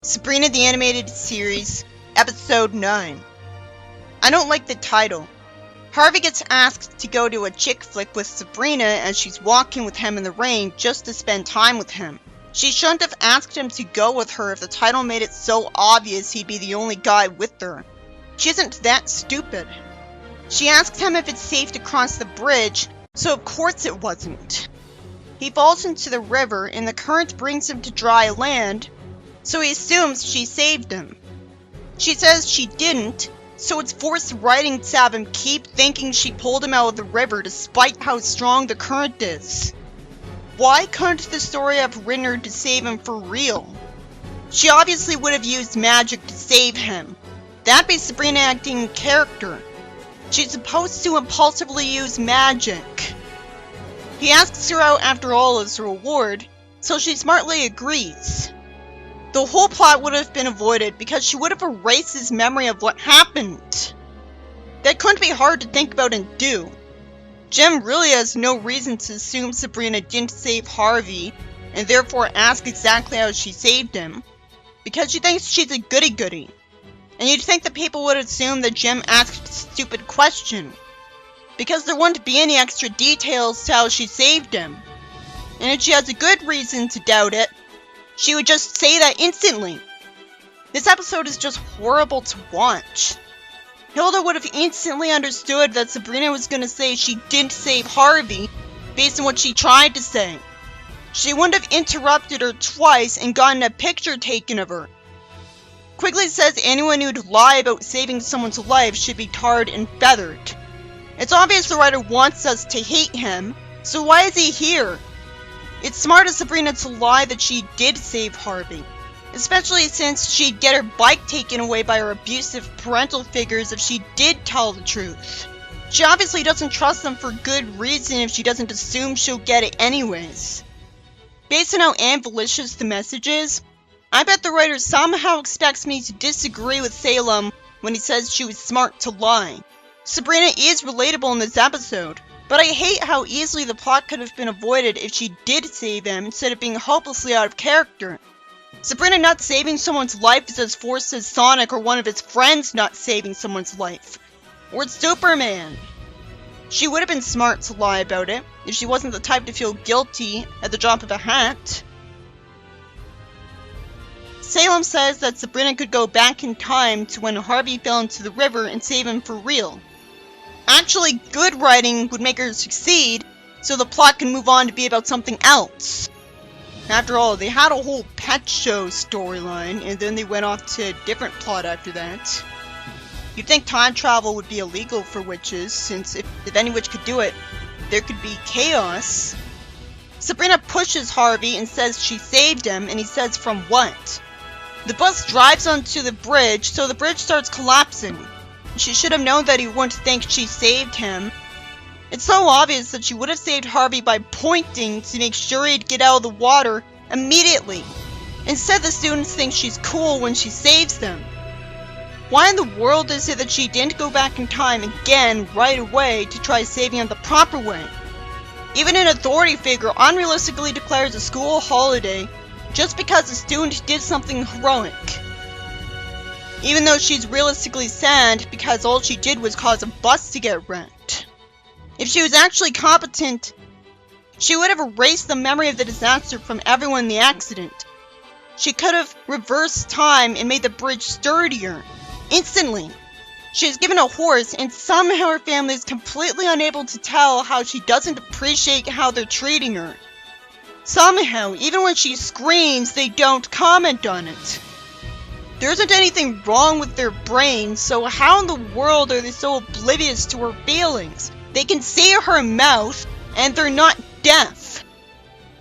Sabrina the Animated Series, Episode 9. I don't like the title. Harvey gets asked to go to a chick flick with Sabrina as she's walking with him in the rain just to spend time with him. She shouldn't have asked him to go with her if the title made it so obvious he'd be the only guy with her. She isn't that stupid. She asks him if it's safe to cross the bridge, so of course it wasn't. He falls into the river and the current brings him to dry land, so he assumes she saved him. She says she didn't, so it's forced writing to have him keep thinking she pulled him out of the river despite how strong the current is. Why couldn't the story have written her to save him for real? She obviously would have used magic to save him. That'd be Sabrina acting in character. She's supposed to impulsively use magic. He asks her out after all as a reward, so she smartly agrees. The whole plot would have been avoided because she would have erased his memory of what happened. That couldn't be hard to think about and do. Jim really has no reason to assume Sabrina didn't save Harvey, and therefore ask exactly how she saved him, because she thinks she's a goody-goody. And you'd think that people would assume that Jim asked a stupid question, because there wouldn't be any extra details to how she saved him. And if she has a good reason to doubt it, she would just say that instantly. This episode is just horrible to watch. Hilda would have instantly understood that Sabrina was going to say she didn't save Harvey based on what she tried to say. She wouldn't have interrupted her twice and gotten a picture taken of her. Quigley says anyone who'd lie about saving someone's life should be tarred and feathered. It's obvious the writer wants us to hate him, so why is he here? It's smart of Sabrina to lie that she did save Harvey, especially since she'd get her bike taken away by her abusive parental figures if she did tell the truth. She obviously doesn't trust them for good reason if she doesn't assume she'll get it anyways. Based on how ambitious the message is, I bet the writer somehow expects me to disagree with Salem when he says she was smart to lie. Sabrina is relatable in this episode, but I hate how easily the plot could have been avoided if she did save him instead of being hopelessly out of character. Sabrina not saving someone's life is as forced as Sonic or one of his friends not saving someone's life. Or Superman. She would have been smart to lie about it if she wasn't the type to feel guilty at the drop of a hat. Salem says that Sabrina could go back in time to when Harvey fell into the river and save him for real. Actually, good writing would make her succeed, so the plot can move on to be about something else. After all, they had a whole pet show storyline, and then they went off to a different plot after that. You'd think time travel would be illegal for witches, since if any witch could do it, there could be chaos. Sabrina pushes Harvey and says she saved him, and he says from what? The bus drives onto the bridge, so the bridge starts collapsing. She should have known that he wouldn't think she saved him. It's so obvious that she would have saved Harvey by pointing to make sure he'd get out of the water immediately. Instead, the students think she's cool when she saves them. Why in the world is it that she didn't go back in time again right away to try saving him the proper way? Even an authority figure unrealistically declares a school holiday just because a student did something heroic. Even though she's realistically sad because all she did was cause a bus to get wrecked. If she was actually competent, she would have erased the memory of the disaster from everyone in the accident. She could have reversed time and made the bridge sturdier, instantly. She's given a horse, and somehow her family is completely unable to tell how she doesn't appreciate how they're treating her. Somehow, even when she screams, they don't comment on it. There isn't anything wrong with their brains, so how in the world are they so oblivious to her feelings? They can see her mouth, and they're not deaf.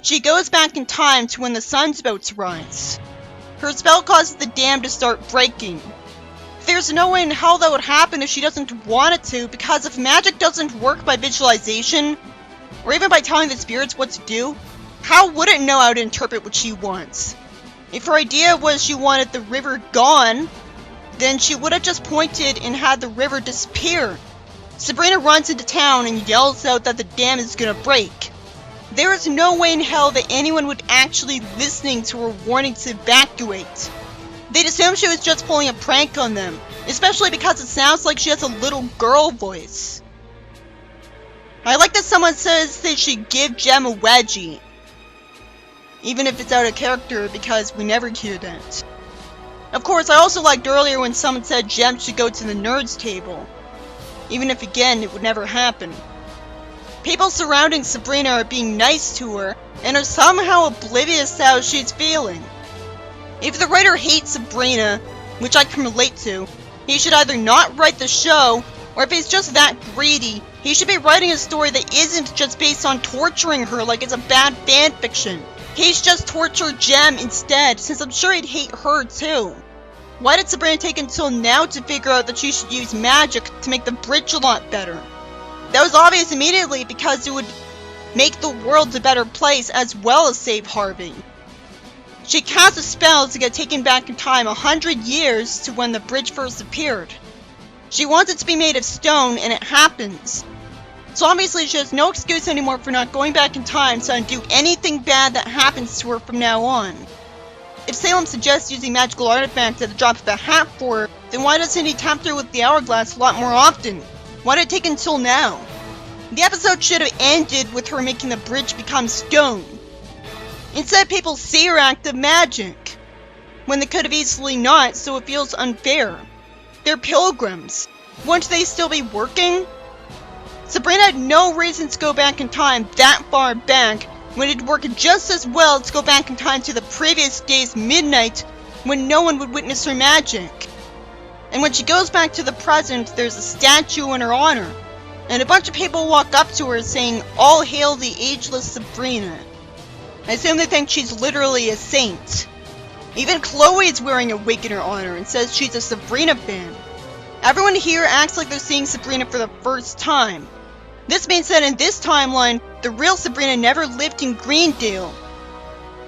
She goes back in time to when the sun's about to rise. Her spell causes the dam to start breaking. There's no way in hell that would happen if she doesn't want it to, because if magic doesn't work by visualization, or even by telling the spirits what to do, how would it know how to interpret what she wants? If her idea was she wanted the river gone, then she would have just pointed and had the river disappear. Sabrina runs into town and yells out that the dam is gonna break. There is no way in hell that anyone would actually listening to her warning to evacuate. They'd assume she was just pulling a prank on them, especially because it sounds like she has a little girl voice. I like that someone says they should give Jem a wedgie, even if it's out of character, because we never hear that. Of course, I also liked earlier when someone said Jem should go to the nerds table, even if again it would never happen. People surrounding Sabrina are being nice to her and are somehow oblivious to how she's feeling. If the writer hates Sabrina, which I can relate to, he should either not write the show, or if he's just that greedy, he should be writing a story that isn't just based on torturing her like it's a bad fanfiction. He should just torture Jem instead, since I'm sure he'd hate her too. Why did Sabrina take until now to figure out that she should use magic to make the bridge a lot better? That was obvious immediately because it would make the world a better place as well as save Harvey. She cast a spell to get taken back in time 100 years to when the bridge first appeared. She wants it to be made of stone, and it happens. So obviously she has no excuse anymore for not going back in time to undo anything bad that happens to her from now on. If Salem suggests using magical artifacts at the drop of a hat for her, then why doesn't he tempt her with the hourglass a lot more often? Why did it take until now? The episode should have ended with her making the bridge become stone. Instead, people see her act of magic, when they could have easily not, so it feels unfair. They're pilgrims. Wouldn't they still be working? Sabrina had no reason to go back in time that far back, when it'd work just as well to go back in time to the previous day's midnight, when no one would witness her magic. And when she goes back to the present, there's a statue in her honor, and a bunch of people walk up to her saying, "All hail the ageless Sabrina." I assume they think she's literally a saint. Even Chloe's wearing a wig in her honor and says she's a Sabrina fan. Everyone here acts like they're seeing Sabrina for the first time. This means that in this timeline, the real Sabrina never lived in Greendale.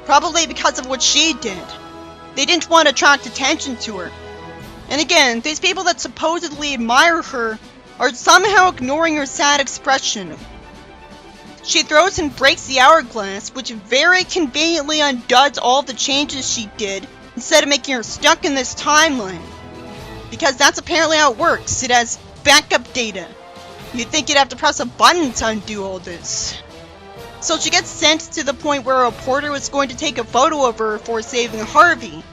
Probably because of what she did. They didn't want to attract attention to her. And again, these people that supposedly admire her are somehow ignoring her sad expression. She throws and breaks the hourglass, which very conveniently undoes all the changes she did, instead of making her stuck in this timeline. Because that's apparently how it works. It has backup data. You'd think you'd have to press a button to undo all this. So she gets sent to the point where a reporter was going to take a photo of her for saving Harvey.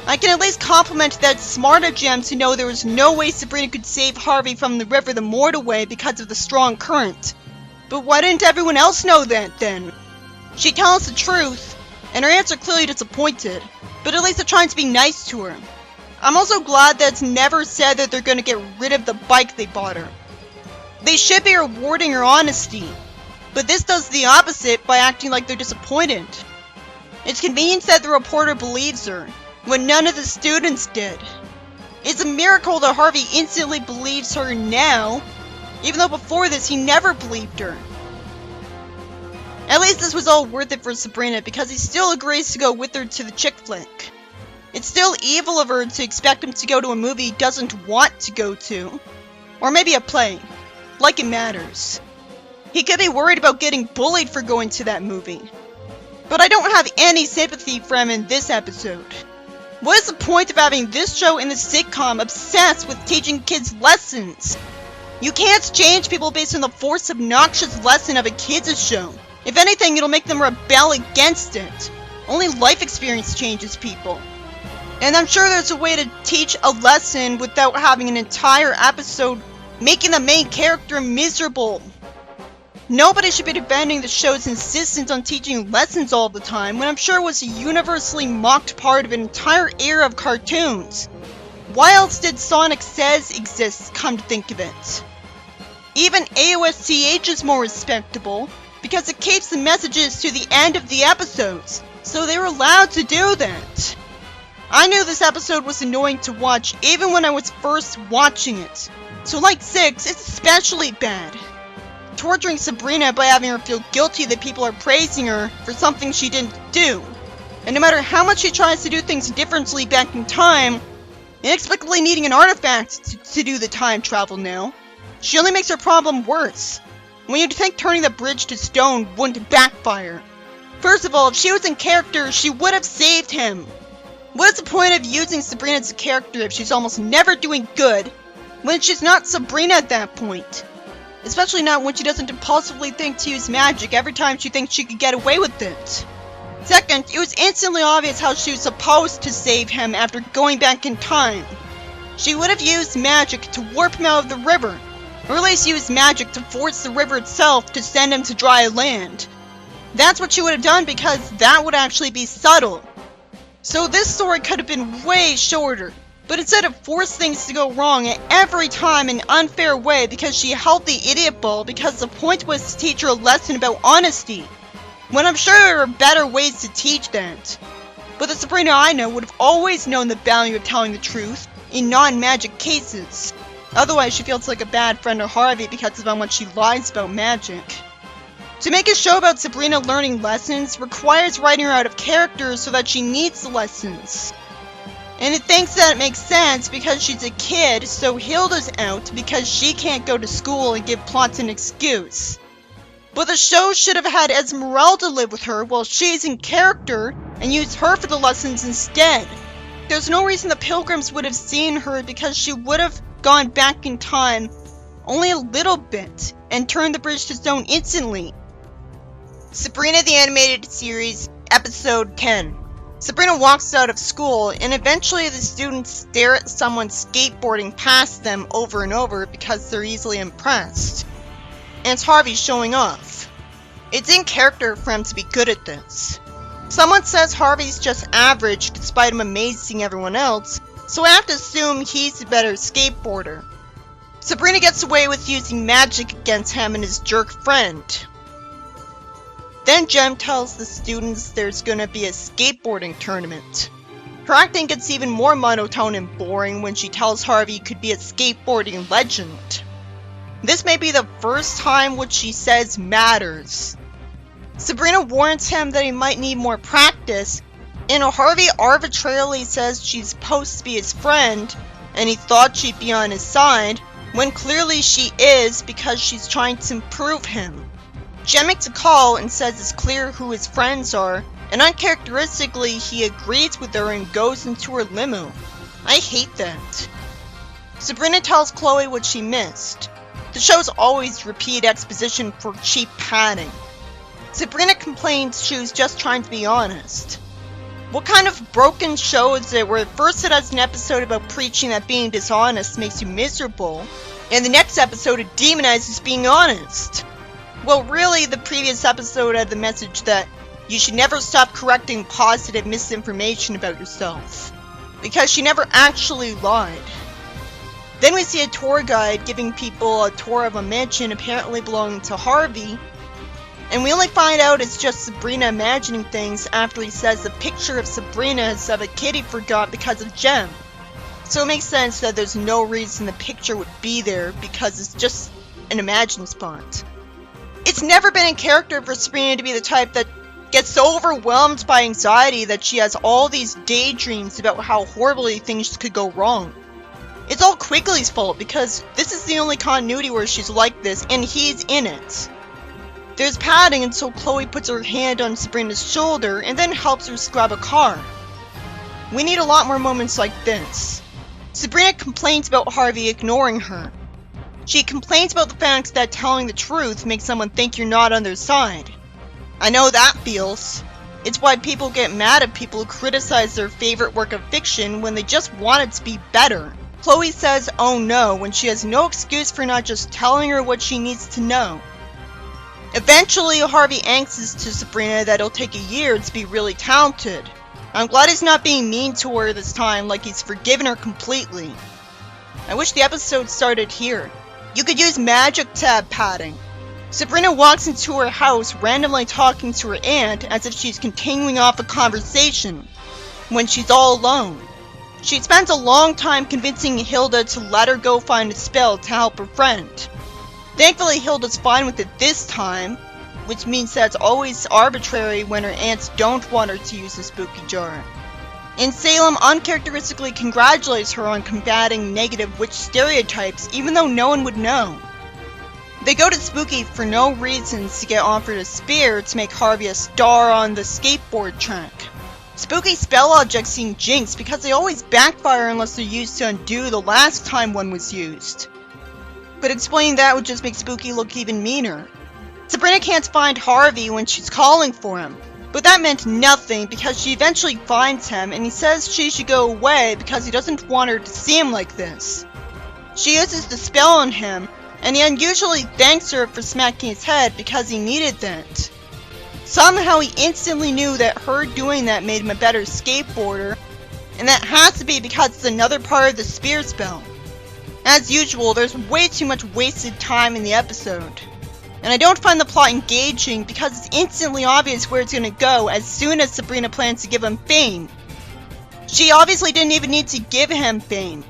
I can at least compliment that smart of Jem to know there was no way Sabrina could save Harvey from the river the Mortal way because of the strong current. But why didn't everyone else know that then? She tells the truth, and her aunts are clearly disappointed, but at least they're trying to be nice to her. I'm also glad that it's never said that they're going to get rid of the bike they bought her. They should be rewarding her honesty, but this does the opposite by acting like they're disappointed. It's convenient that the reporter believes her, when none of the students did. It's a miracle that Harvey instantly believes her now, even though before this he never believed her. At least this was all worth it for Sabrina because he still agrees to go with her to the chick flick. It's still evil of her to expect him to go to a movie he doesn't want to go to. Or maybe a play. Like it matters. He could be worried about getting bullied for going to that movie. But I don't have any sympathy for him in this episode. What is the point of having this show in the sitcom obsessed with teaching kids lessons? You can't change people based on the forced obnoxious lesson of a kids' show. If anything, it'll make them rebel against it. Only life experience changes people. And I'm sure there's a way to teach a lesson without having an entire episode making the main character miserable. Nobody should be defending the show's insistence on teaching lessons all the time when I'm sure it was a universally mocked part of an entire era of cartoons. Why else did Sonic Says exist, come to think of it? Even AOSTH is more respectable, because it keeps the messages to the end of the episodes, so they were allowed to do that. I knew this episode was annoying to watch even when I was first watching it, so like 6, it's especially bad. Torturing Sabrina by having her feel guilty that people are praising her for something she didn't do. And no matter how much she tries to do things differently back in time, inexplicably needing an artifact to do the time travel now, she only makes her problem worse. When you'd think turning the bridge to stone wouldn't backfire. First of all, if she was in character, she would have saved him. What is the point of using Sabrina as a character if she's almost never doing good when she's not Sabrina at that point? Especially not when she doesn't impulsively think to use magic every time she thinks she could get away with it. Second, it was instantly obvious how she was supposed to save him after going back in time. She would have used magic to warp him out of the river, or at least used magic to force the river itself to send him to dry land. That's what she would have done because that would actually be subtle. So this story could have been way shorter, but instead of forced things to go wrong at every time in an unfair way because she held the idiot ball because the point was to teach her a lesson about honesty, when I'm sure there are better ways to teach that. But the Sabrina I know would have always known the value of telling the truth in non-magic cases. Otherwise she feels like a bad friend to Harvey because of how much she lies about magic. To make a show about Sabrina learning lessons requires writing her out of character so that she needs the lessons. And it thinks that it makes sense because she's a kid, so Hilda's out because she can't go to school and give plots an excuse. But the show should have had Esmeralda live with her while she's in character and use her for the lessons instead. There's no reason the Pilgrims would have seen her because she would have gone back in time only a little bit and turned the bridge to stone instantly. Sabrina the Animated Series, Episode 10. Sabrina walks out of school, and eventually the students stare at someone skateboarding past them over and over because they're easily impressed. And it's Harvey showing off. It's in character for him to be good at this. Someone says Harvey's just average despite him amazing everyone else, so I have to assume he's the better skateboarder. Sabrina gets away with using magic against him and his jerk friend. Then Jem tells the students there's gonna be a skateboarding tournament. Her acting gets even more monotone and boring when she tells Harvey he could be a skateboarding legend. This may be the first time what she says matters. Sabrina warns him that he might need more practice, and Harvey arbitrarily says she's supposed to be his friend, and he thought she'd be on his side, when clearly she is because she's trying to improve him. Jem makes a call and says it's clear who his friends are, and uncharacteristically he agrees with her and goes into her limo. I hate that. Sabrina tells Chloe what she missed. The show's always repeat exposition for cheap padding. Sabrina complains she was just trying to be honest. What kind of broken show is it where first it has an episode about preaching that being dishonest makes you miserable, and the next episode it demonizes being honest? Well, really, the previous episode had the message that you should never stop correcting positive misinformation about yourself, because she never actually lied. Then we see a tour guide giving people a tour of a mansion apparently belonging to Harvey, and we only find out it's just Sabrina imagining things after he says the picture of Sabrina is of a kid he forgot because of Jem. So it makes sense that there's no reason the picture would be there because it's just an imagined spot. It's never been in character for Sabrina to be the type that gets so overwhelmed by anxiety that she has all these daydreams about how horribly things could go wrong. It's all Quigley's fault because this is the only continuity where she's like this and he's in it. There's padding until Chloe puts her hand on Sabrina's shoulder and then helps her scrub a car. We need a lot more moments like this. Sabrina complains about Harvey ignoring her. She complains about the fact that telling the truth makes someone think you're not on their side. I know that feels. It's why people get mad at people who criticize their favorite work of fiction when they just want it to be better. Chloe says oh no when she has no excuse for not just telling her what she needs to know. Eventually, Harvey angsts to Sabrina that it'll take a year to be really talented. I'm glad he's not being mean to her this time, like he's forgiven her completely. I wish the episode started here. You could use magic tab padding. Sabrina walks into her house randomly talking to her aunt as if she's continuing off a conversation, when she's all alone. She spends a long time convincing Hilda to let her go find a spell to help her friend. Thankfully, Hilda's fine with it this time, which means that it's always arbitrary when her aunts don't want her to use the spooky jar. And Salem uncharacteristically congratulates her on combating negative witch stereotypes, even though no one would know. They go to Spooky for no reasons to get offered a spear to make Harvey a star on the skateboard track. Spooky spell objects seem jinxed because they always backfire unless they're used to undo the last time one was used. But explaining that would just make Spooky look even meaner. Sabrina can't find Harvey when she's calling for him, but that meant nothing because she eventually finds him and he says she should go away because he doesn't want her to see him like this. She uses the spell on him, and he unusually thanks her for smacking his head because he needed that. Somehow he instantly knew that her doing that made him a better skateboarder, and that has to be because it's another part of the spear spell. As usual, there's way too much wasted time in the episode. And I don't find the plot engaging because it's instantly obvious where it's going to go as soon as Sabrina plans to give him fame. She obviously didn't even need to give him fame.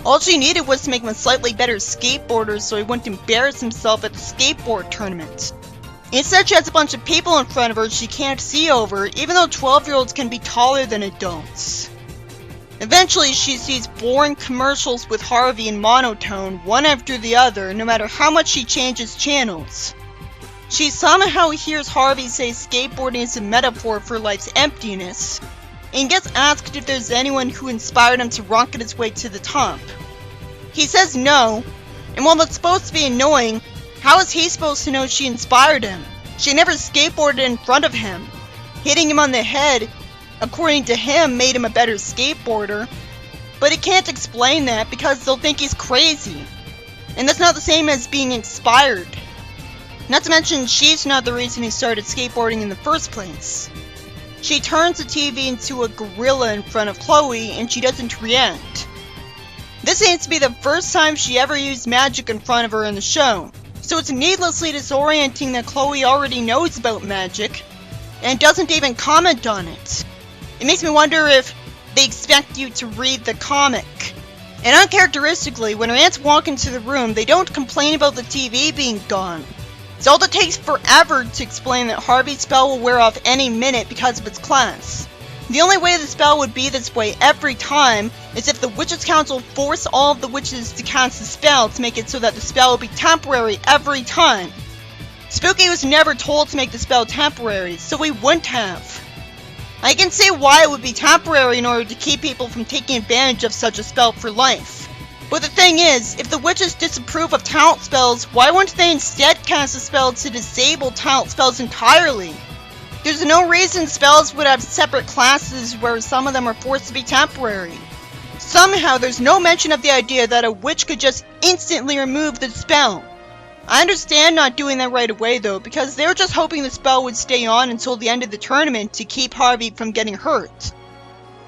All she needed was to make him a slightly better skateboarder so he wouldn't embarrass himself at the skateboard tournament. Instead, she has a bunch of people in front of her she can't see over, even though 12-year-olds can be taller than adults. Eventually, she sees boring commercials with Harvey in monotone, one after the other, no matter how much she changes channels. She somehow hears Harvey say skateboarding is a metaphor for life's emptiness, and gets asked if there's anyone who inspired him to rocket his way to the top. He says no, and while that's supposed to be annoying, how is he supposed to know she inspired him? She never skateboarded in front of him. Hitting him on the head, according to him, made him a better skateboarder, but he can't explain that because they'll think he's crazy. And that's not the same as being inspired. Not to mention, she's not the reason he started skateboarding in the first place. She turns the TV into a gorilla in front of Chloe and she doesn't react. This seems to be the first time she ever used magic in front of her in the show, so it's needlessly disorienting that Chloe already knows about magic and doesn't even comment on it. It makes me wonder if they expect you to read the comic. And uncharacteristically, when her aunts walk into the room, they don't complain about the TV being gone. Zelda takes forever to explain that Harvey's spell will wear off any minute because of its class. The only way the spell would be this way every time is if the Witches' Council forced all of the witches to cast the spell to make it so that the spell would be temporary every time. Spooky was never told to make the spell temporary, so he wouldn't have. I can see why it would be temporary in order to keep people from taking advantage of such a spell for life. But the thing is, if the witches disapprove of talent spells, why wouldn't they instead cast a spell to disable talent spells entirely? There's no reason spells would have separate classes where some of them are forced to be temporary. Somehow there's no mention of the idea that a witch could just instantly remove the spell. I understand not doing that right away though, because they were just hoping the spell would stay on until the end of the tournament to keep Harvey from getting hurt.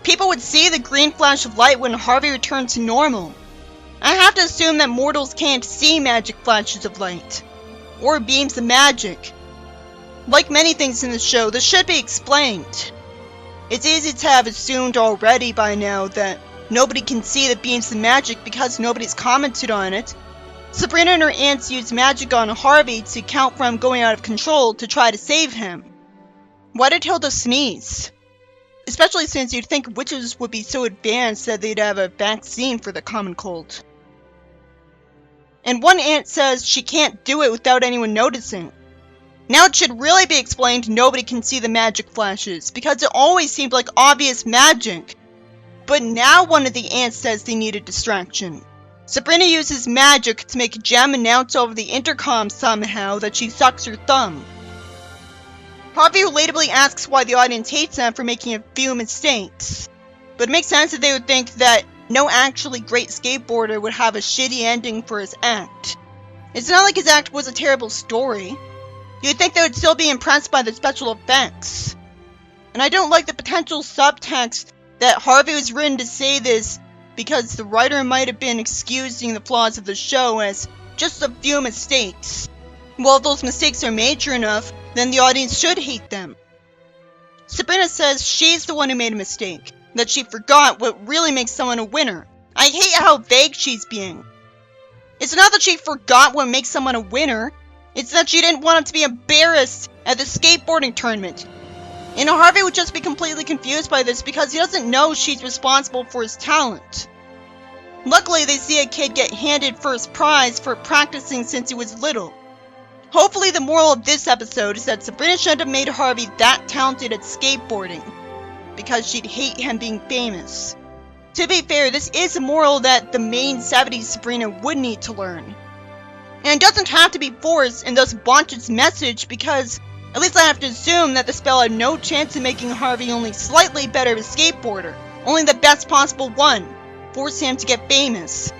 People would see the green flash of light when Harvey returned to normal. I have to assume that mortals can't see magic flashes of light, or beams of magic. Like many things in the show, this should be explained. It's easy to have assumed already by now that nobody can see the beams of magic because nobody's commented on it. Sabrina and her aunts use magic on Harvey to account for him going out of control to try to save him. Why did Hilda sneeze? Especially since you'd think witches would be so advanced that they'd have a vaccine for the common cold. And one aunt says she can't do it without anyone noticing. Now it should really be explained nobody can see the magic flashes, because it always seemed like obvious magic. But now one of the aunts says they need a distraction. Sabrina uses magic to make Jem announce over the intercom somehow that she sucks her thumb. Harvey relatably asks why the audience hates him for making a few mistakes. But it makes sense that they would think that no actually great skateboarder would have a shitty ending for his act. It's not like his act was a terrible story. You'd think they would still be impressed by the special effects. And I don't like the potential subtext that Harvey was written to say this because the writer might have been excusing the flaws of the show as just a few mistakes. Well, if those mistakes are major enough, then the audience should hate them. Sabrina says she's the one who made a mistake, that she forgot what really makes someone a winner. I hate how vague she's being. It's not that she forgot what makes someone a winner, it's that she didn't want him to be embarrassed at the skateboarding tournament. And Harvey would just be completely confused by this because he doesn't know she's responsible for his talent. Luckily, they see a kid get handed first prize for practicing since he was little. Hopefully the moral of this episode is that Sabrina shouldn't have made Harvey that talented at skateboarding. because she'd hate him being famous. To be fair, this is a moral that the main 70s Sabrina would need to learn. And it doesn't have to be forced and thus botch its message, because at least I have to assume that the spell had no chance of making Harvey only slightly better of a skateboarder, only the best possible one, forcing him to get famous.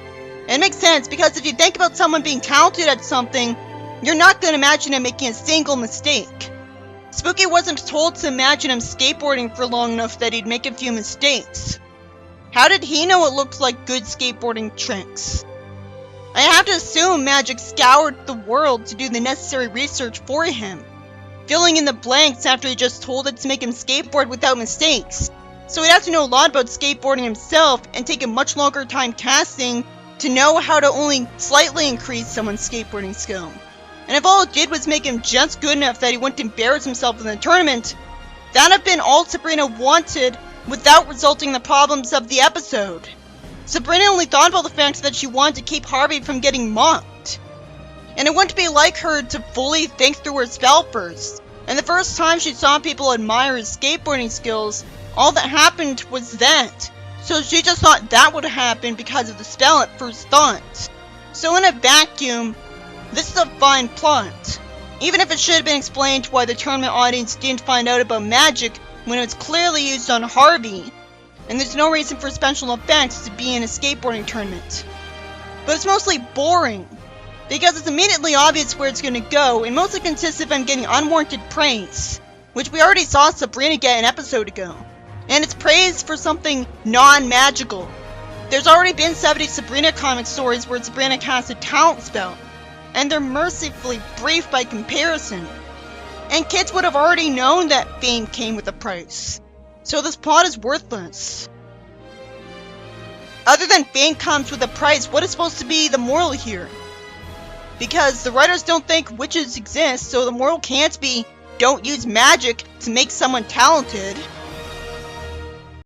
And it makes sense, because if you think about someone being talented at something, you're not going to imagine him making a single mistake. Spooky wasn't told to imagine him skateboarding for long enough that he'd make a few mistakes. How did he know it looked like good skateboarding tricks? I have to assume Magic scoured the world to do the necessary research for him, filling in the blanks after he just told it to make him skateboard without mistakes. So he'd have to know a lot about skateboarding himself and take a much longer time casting to know how to only slightly increase someone's skateboarding skill. And if all it did was make him just good enough that he wouldn't embarrass himself in the tournament, that'd have been all Sabrina wanted without resulting in the problems of the episode. Sabrina only thought about the fact that she wanted to keep Harvey from getting mocked. And it wouldn't be like her to fully think through her spell first. And the first time she saw people admire his skateboarding skills, all that happened was that. So she just thought that would happen because of the spell at first thought. So in a vacuum, this is a fine plot. Even if it should have been explained why the tournament audience didn't find out about magic when it was clearly used on Harvey. And there's no reason for special effects to be in a skateboarding tournament. But it's mostly boring, because it's immediately obvious where it's going to go, and mostly consists of him getting unwarranted praise, which we already saw Sabrina get an episode ago. And it's praise for something non-magical. There's already been 70 Sabrina comic stories where Sabrina casts a talent spell, and they're mercifully brief by comparison. And kids would have already known that fame came with a price. So this plot is worthless. Other than fame comes with a price, what is supposed to be the moral here? Because the writers don't think witches exist, so the moral can't be don't use magic to make someone talented.